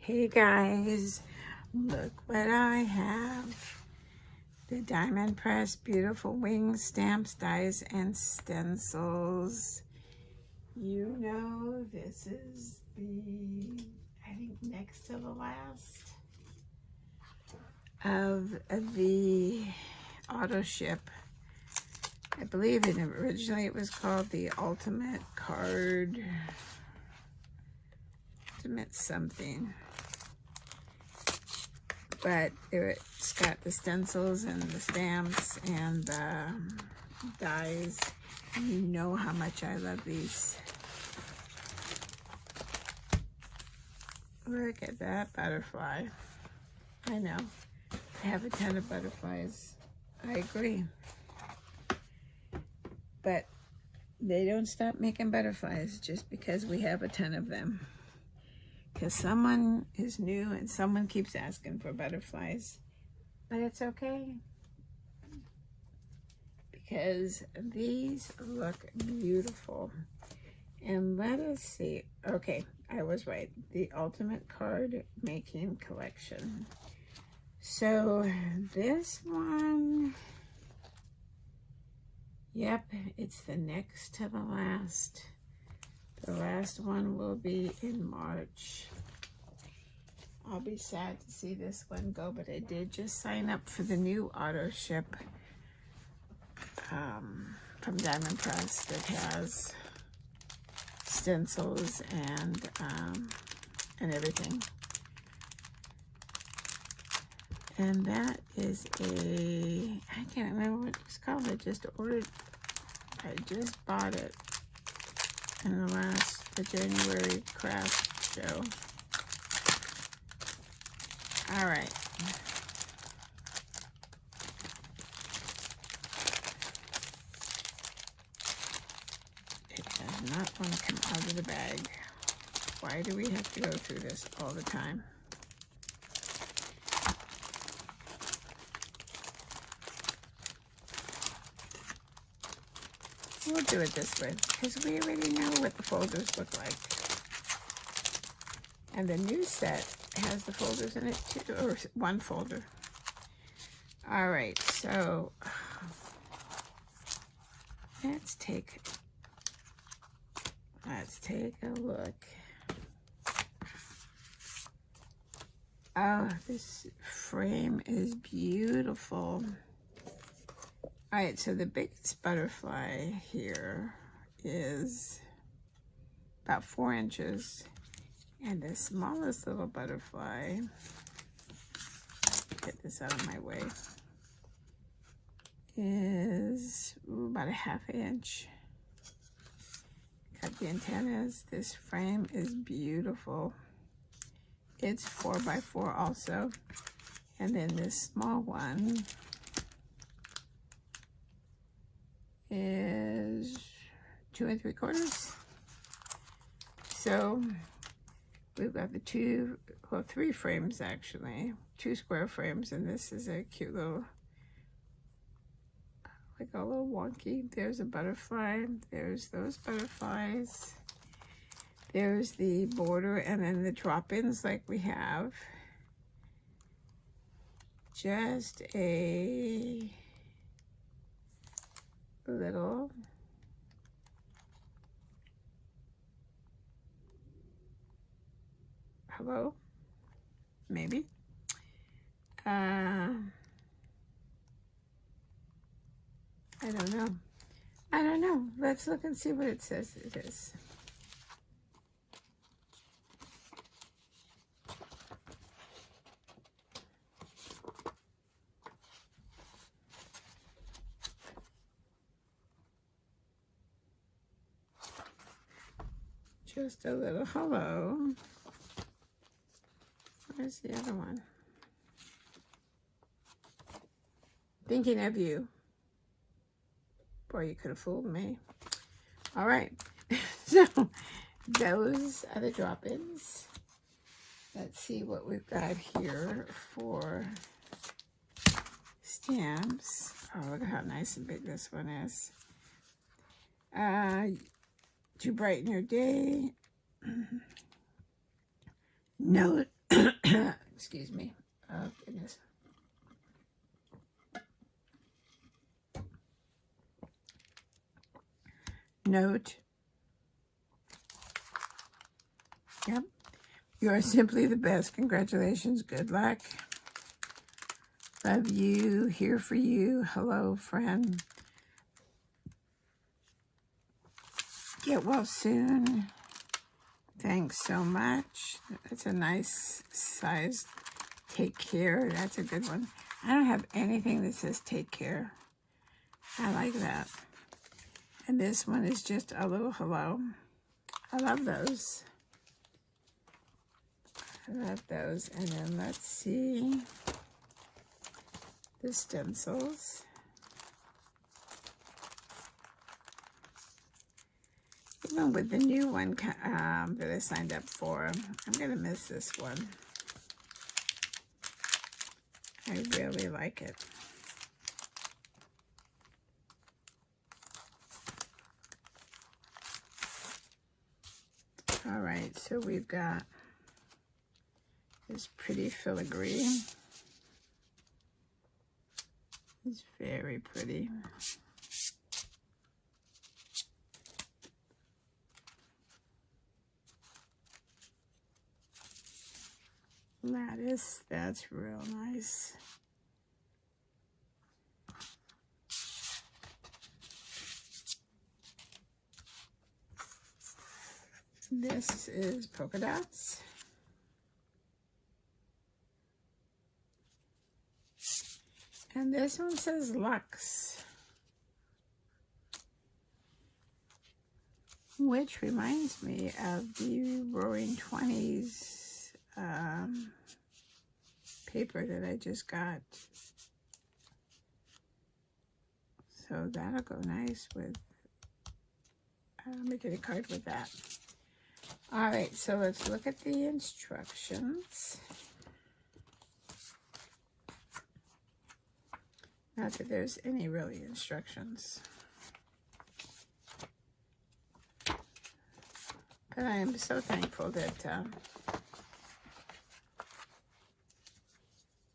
Hey guys, look what I have. The Diamond Press Beautiful Wings Stamps, Dies, and Stencils. You know, this is I think next to the last of the auto ship. I believe originally it was called the Ultimate Card, Ultimate something. But it's got the stencils and the stamps and the dies. You know how much I love these. Look at that butterfly. I know. I have a ton of butterflies. I agree. But they don't stop making butterflies just because we have a ton of them. Because someone is new and someone keeps asking for butterflies. But it's okay. Because these look beautiful. And let us see. Okay, I was right. The Ultimate Card Making Collection. So this one, yep, it's the next to the last. The last one will be in March. I'll be sad to see this one go, but I did just sign up for the new auto ship from Diamond Press that has stencils and everything. And that is I can't remember what it's called. I just bought it in the January craft show. All right. It does not want to come out of the bag. Why do we have to go through this all the time? We'll do it this way because we already know what the folders look like. And the new set has the folders in it too, or one folder. All right, so let's take a look. Oh, this frame is beautiful. All right, so the biggest butterfly here is about 4 inches. And the smallest little butterfly, get this out of my way, is about 1/2 inch. Got the antennas. This frame is beautiful. It's 4x4 also. And then this small one is 2 3/4. So we've got the 3 frames actually, 2 square frames, and this is a cute little, like a little wonky. There's a butterfly, there's those butterflies, there's the border, and then the drop-ins like we have. Just a little hello, maybe. I don't know. Let's look and see what it says it is. Just a little hello. Where's the other one? Thinking of you. Boy, you could have fooled me. All right. So those are the drop-ins. Let's see what we've got here for stamps. Oh, look at how nice and big this one is. To brighten your day. Note Excuse me. Oh, goodness. Note. Yep. You are simply the best. Congratulations. Good luck. Love you. Here for you. Hello, friend. Get well soon. Thanks so much. That's a nice size. Take care. That's a good one. I don't have anything that says take care. I like that. And this one is just a little hello. I love those. I love those. And then let's see the stencils. Even with the new one that I signed up for, I'm going to miss this one. I really like it. All right, so we've got this pretty filigree. It's very pretty. Lattice, that's real nice. This is polka dots. And this one says Luxe, which reminds me of the Roaring 20s paper that I just got. So that'll go nice with, making a card with that. All right, so let's look at the instructions. Not that there's any really instructions. But I am so thankful that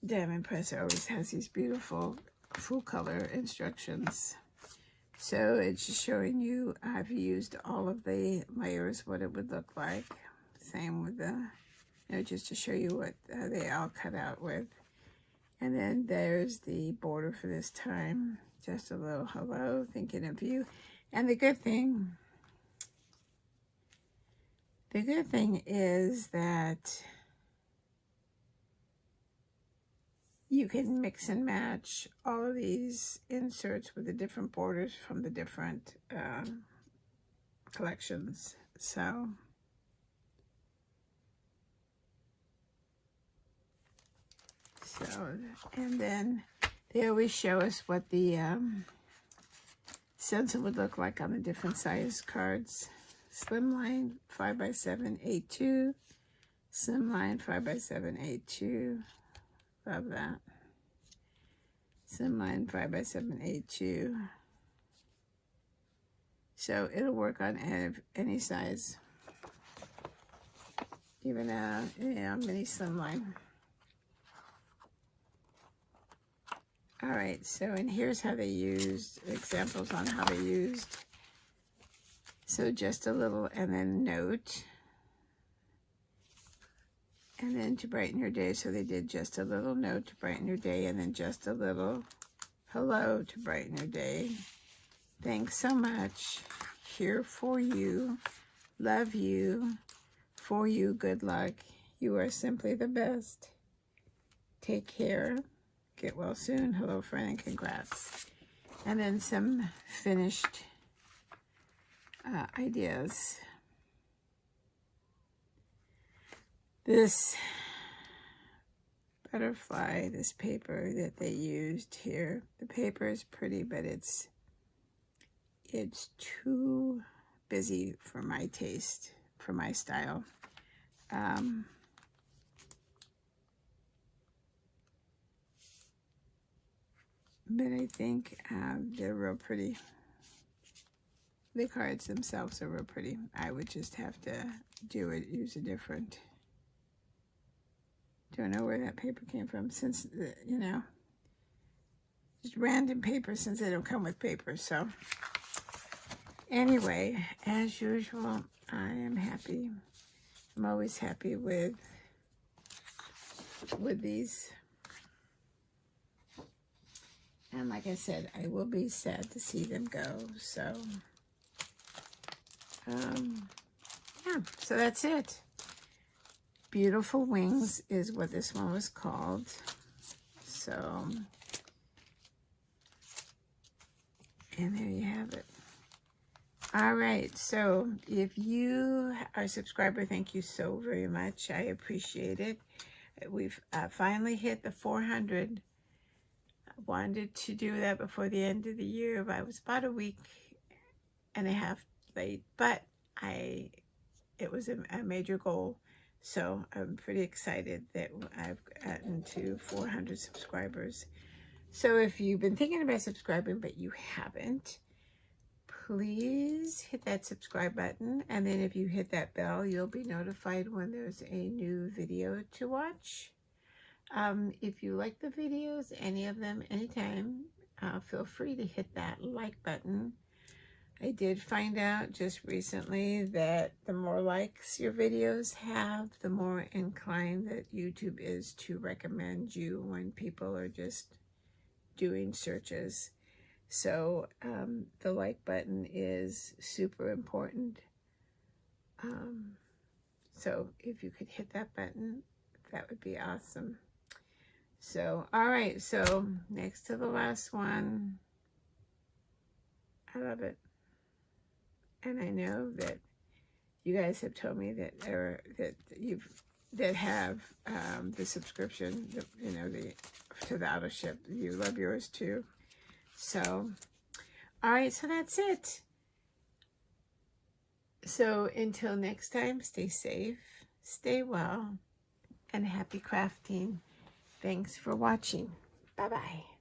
Diamond Press always has these beautiful full color instructions. So it's just showing you, I've used all of the layers, what it would look like. Same with the, just to show you what they all cut out with. And then there's the border for this time. Just a little hello, thinking of you. And the good thing is that you can mix and match all of these inserts with the different borders from the different collections. So and then they always show us what the stencil would look like on the different size cards. Slimline 5x7 A2, Slimline 5x7 A2. Love that. Slimline 5x7 A2. So it'll work on any size, even a mini slimline. All right, so and here's how they used, examples on how they used. So just a little, and then note, and then to brighten your day. So they did just a little note to brighten your day, and then just a little hello to brighten your day. Thanks so much. Here for you. Love you. For you, good luck. You are simply the best. Take care. Get well soon. Hello, friend, and congrats. And then some finished ideas. This butterfly, this paper that they used here, the paper is pretty, but it's too busy for my taste, for my style. But I think they're real pretty. The cards themselves are real pretty. I would just have to use a different don't know where that paper came from, since, you know, just random paper, since they don't come with paper. So anyway, as usual, I am happy. I'm always happy with these. And like I said, I will be sad to see them go. So, yeah, so that's it. Beautiful Wings is what this one was called. So, and there you have it. All right, so if you are a subscriber, thank you so very much. I appreciate it. We've finally hit the 400. I wanted to do that before the end of the year, but I was about a week and a half late, but it was a major goal. So I'm pretty excited that I've gotten to 400 subscribers. So if you've been thinking about subscribing, but you haven't, please hit that subscribe button. And then if you hit that bell, you'll be notified when there's a new video to watch. If you like the videos, any of them, anytime, feel free to hit that like button. I did find out just recently that the more likes your videos have, the more inclined that YouTube is to recommend you when people are just doing searches. So the like button is super important. So if you could hit that button, that would be awesome. So, all right, so next to the last one. I love it. And I know that you guys have told me that that have the subscription, you know, to the Autoship. You love yours too. So, all right, so that's it. So until next time, stay safe, stay well, and happy crafting. Thanks for watching. Bye-bye.